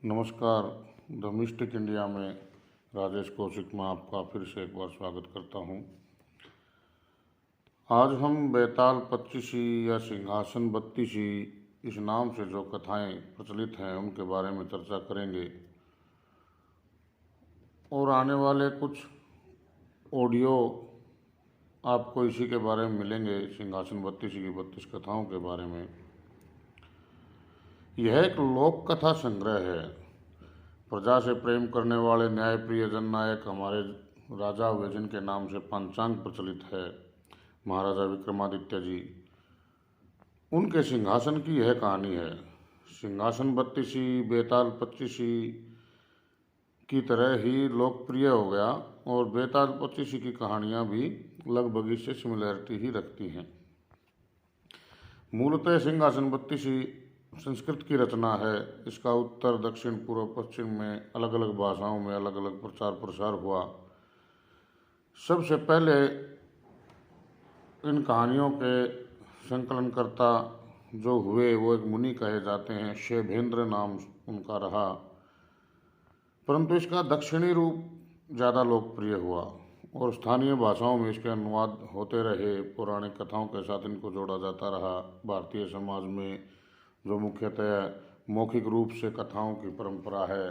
नमस्कार। The mystic India में राजेश कौशिक में आपका फिर से एक बार स्वागत करता हूं। आज हम बेताल पच्चीसी या सिंहासन बत्तीसी इस नाम से जो कथाएं प्रचलित हैं उनके बारे में चर्चा करेंगे और आने वाले कुछ ऑडियो आपको इसी के बारे में मिलेंगे, सिंहासन बत्तीसी की 32 कथाओं के बारे में। यह एक लोक कथा संग्रह है। प्रजा से प्रेम करने वाले न्यायप्रिय जननायक हमारे राजा हुए जिनके नाम से पंचांग प्रचलित है, महाराजा विक्रमादित्य जी, उनके सिंहासन की यह कहानी है। सिंहासन बत्तीसी बेताल पच्चीसी की तरह ही लोकप्रिय हो गया और बेताल पच्चीसी की कहानियाँ भी लगभग इससे सिमिलैरिटी ही रखती हैं। मूलतः सिंहासन बत्तीसी संस्कृत की रचना है। इसका उत्तर, दक्षिण, पूर्व, पश्चिम में अलग अलग भाषाओं में अलग अलग प्रचार प्रसार हुआ। सबसे पहले इन कहानियों के संकलनकर्ता जो हुए वो एक मुनि कहे जाते हैं, शैभेंद्र नाम उनका रहा, परंतु इसका दक्षिणी रूप ज़्यादा लोकप्रिय हुआ और स्थानीय भाषाओं में इसके अनुवाद होते रहे। पौराणिक कथाओं के साथ इनको जोड़ा जाता रहा। भारतीय समाज में जो मुख्यतः मौखिक रूप से कथाओं की परंपरा है,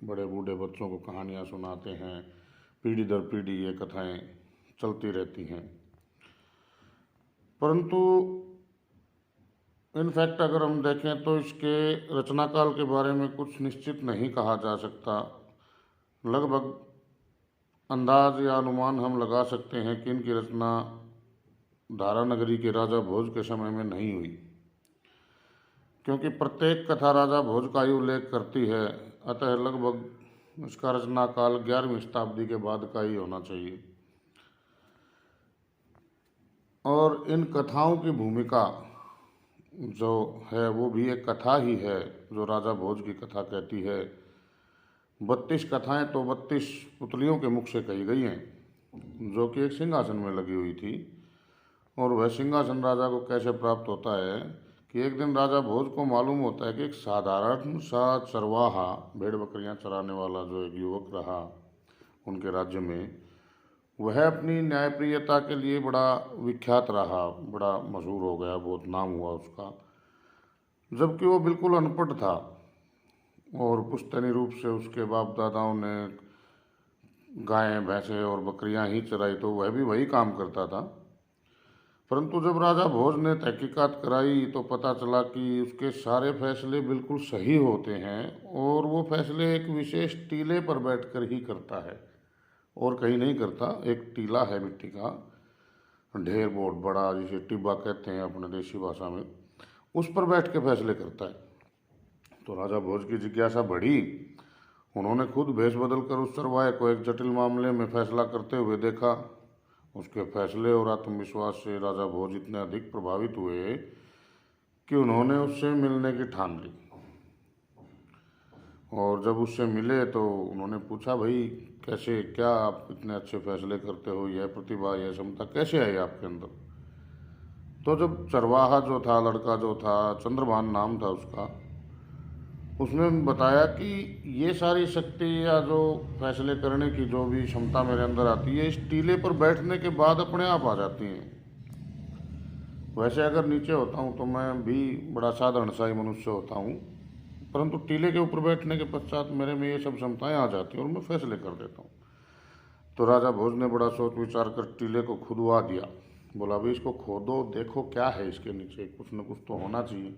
बड़े बूढ़े बच्चों को कहानियाँ सुनाते हैं, पीढ़ी दर पीढ़ी ये कथाएं चलती रहती हैं। परंतु इनफैक्ट अगर हम देखें तो इसके रचनाकाल के बारे में कुछ निश्चित नहीं कहा जा सकता। लगभग अंदाज या अनुमान हम लगा सकते हैं कि इनकी रचना धारानगरी के राजा भोज के समय में नहीं हुई, क्योंकि प्रत्येक कथा राजा भोज का ही उल्लेख करती है। अतः लगभग इसका रचना काल 11वीं शताब्दी के बाद का ही होना चाहिए। और इन कथाओं की भूमिका जो है वो भी एक कथा ही है जो राजा भोज की कथा कहती है। 32 कथाएं तो 32 पुतलियों के मुख से कही गई हैं जो कि एक सिंहासन में लगी हुई थी। और वह सिंहासन राजा को कैसे प्राप्त होता है कि एक दिन राजा भोज को मालूम होता है कि एक साधारण सा चरवाहा, भेड़ बकरियां चराने वाला जो एक युवक रहा उनके राज्य में, वह अपनी न्यायप्रियता के लिए बड़ा विख्यात रहा, बड़ा मशहूर हो गया, बहुत नाम हुआ उसका, जबकि वो बिल्कुल अनपढ़ था और पुश्तैनी रूप से उसके बाप दादाओं ने गायें, भैंसें और बकरियां ही चराई, तो वह भी वही काम करता था। परंतु जब राजा भोज ने तहकीकात कराई तो पता चला कि उसके सारे फैसले बिल्कुल सही होते हैं और वो फैसले एक विशेष टीले पर बैठकर ही करता है और कहीं नहीं करता। एक टीला है मिट्टी का, ढेर बहुत बड़ा, जिसे टिब्बा कहते हैं अपने देसी भाषा में, उस पर बैठ के फैसले करता है। तो राजा भोज की जिज्ञासा बढ़ी। उन्होंने खुद भेष बदल कर उस चरवाहे को एक जटिल मामले में फैसला करते हुए देखा। उसके फैसले और आत्मविश्वास से राजा भोज इतने अधिक प्रभावित हुए कि उन्होंने उससे मिलने की ठान ली। और जब उससे मिले तो उन्होंने पूछा, भाई कैसे, क्या आप इतने अच्छे फैसले करते हो, यह प्रतिभा, यह क्षमता कैसे आई आपके अंदर? तो जब चरवाहा जो था, लड़का जो था, चंद्रभान नाम था उसका, उसने बताया कि ये सारी शक्ति या जो फैसले करने की जो भी क्षमता मेरे अंदर आती है, इस टीले पर बैठने के बाद अपने आप आ जाती हैं। वैसे अगर नीचे होता हूँ तो मैं भी बड़ा साधारण सा ही मनुष्य होता हूँ, परंतु टीले के ऊपर बैठने के पश्चात मेरे में ये सब क्षमताएं आ जाती हैं और मैं फैसले कर देता हूँ। तो राजा भोज ने बड़ा सोच विचार कर टीले को खुदवा दिया। बोला, भाई इसको खोदो, देखो क्या है इसके नीचे, कुछ न कुछ तो होना चाहिए,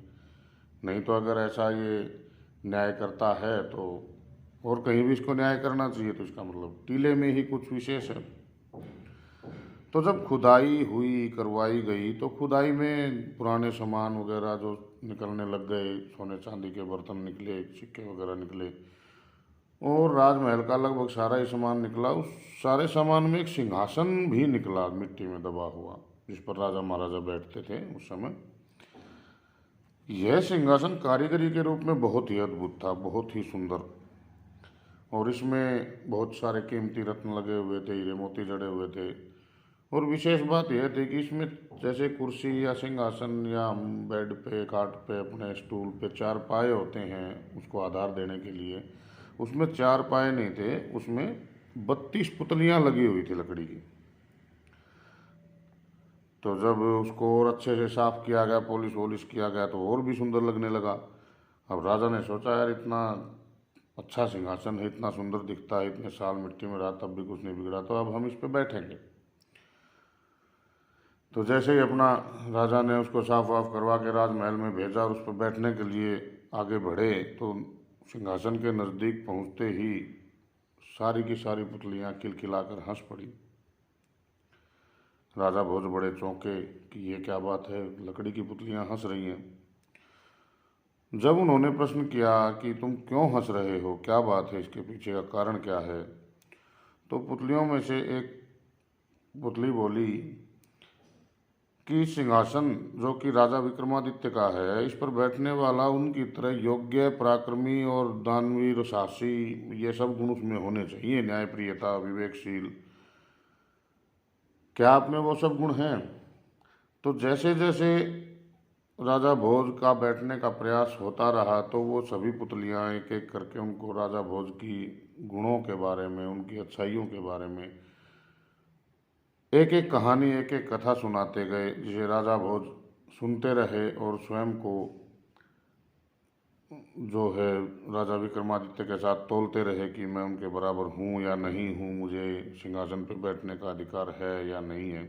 नहीं तो अगर ऐसा ये न्याय करता है तो और कहीं भी इसको न्याय करना चाहिए, तो इसका मतलब टीले में ही कुछ विशेष है। तो जब खुदाई हुई, करवाई गई, तो खुदाई में पुराने सामान वगैरह जो निकलने लग गए, सोने चांदी के बर्तन निकले, सिक्के वगैरह निकले और राजमहल का लगभग सारा ही सामान निकला। उस सारे सामान में एक सिंहासन भी निकला, मिट्टी में दबा हुआ, जिस पर राजा महाराजा बैठते थे उस समय। यह सिंहासन कारीगरी के रूप में बहुत ही अद्भुत था, बहुत ही सुंदर, और इसमें बहुत सारे कीमती रत्न लगे हुए थे, हीरे मोती जड़े हुए थे और विशेष बात यह थी कि इसमें जैसे कुर्सी या सिंहासन या हम बेड पे खाट पे अपने स्टूल पे चार पाए होते हैं उसको आधार देने के लिए, उसमें चार पाए नहीं थे, उसमें 32 पुतलियाँ लगी हुई थी लकड़ी की। तो जब उसको और अच्छे से साफ किया गया, पॉलिश वॉलिश किया गया, तो और भी सुंदर लगने लगा। अब राजा ने सोचा यार इतना अच्छा सिंहासन है, इतना सुंदर दिखता है, इतने साल मिट्टी में रहा तब भी कुछ नहीं बिगड़ा, तो अब हम इस पे बैठेंगे। तो जैसे ही अपना राजा ने उसको साफ वाफ करवा के राजमहल में भेजा और उस पर बैठने के लिए आगे बढ़े, तो सिंहासन के नज़दीक पहुंचते ही सारी की सारी पुतलियां खिलखिलाकर हंस पड़ी। राजा भोज बड़े चौंके कि ये क्या बात है, लकड़ी की पुतलियां हंस रही हैं। जब उन्होंने प्रश्न किया कि तुम क्यों हंस रहे हो, क्या बात है, इसके पीछे का कारण क्या है, तो पुतलियों में से एक पुतली बोली कि सिंहासन जो कि राजा विक्रमादित्य का है, इस पर बैठने वाला उनकी तरह योग्य, पराक्रमी और दानवीर, साहसी, ये सब गुण उसमें होने चाहिए, न्यायप्रियता, विवेकशील। क्या आप में वो सब गुण हैं? तो जैसे जैसे राजा भोज का बैठने का प्रयास होता रहा, तो वो सभी पुतलियां एक एक करके उनको राजा भोज की गुणों के बारे में, उनकी अच्छाइयों के बारे में एक एक कहानी, एक एक कथा सुनाते गए, जिसे राजा भोज सुनते रहे और स्वयं को जो है राजा विक्रमादित्य के साथ तोलते रहे कि मैं उनके बराबर हूँ या नहीं हूँ, मुझे सिंहासन पर बैठने का अधिकार है या नहीं है।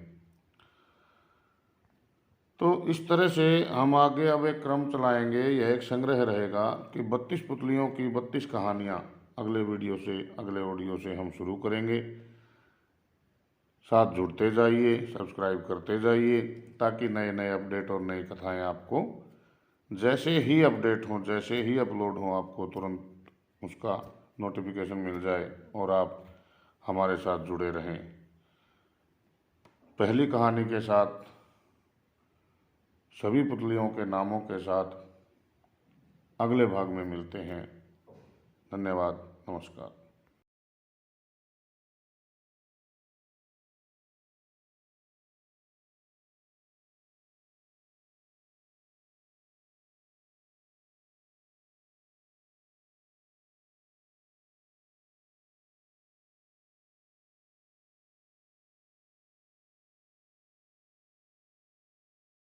तो इस तरह से हम आगे अब एक क्रम चलाएंगे, यह एक संग्रह रहेगा कि 32 पुतलियों की 32 कहानियाँ अगले वीडियो से, अगले ऑडियो से हम शुरू करेंगे। साथ जुड़ते जाइए, सब्सक्राइब करते जाइए, ताकि नए नए अपडेट और नई कथाएं आपको जैसे ही अपडेट हों, जैसे ही अपलोड हों, आपको तुरंत उसका नोटिफिकेशन मिल जाए और आप हमारे साथ जुड़े रहें। पहली कहानी के साथ, सभी पुतलियों के नामों के साथ अगले भाग में मिलते हैं। धन्यवाद, नमस्कार।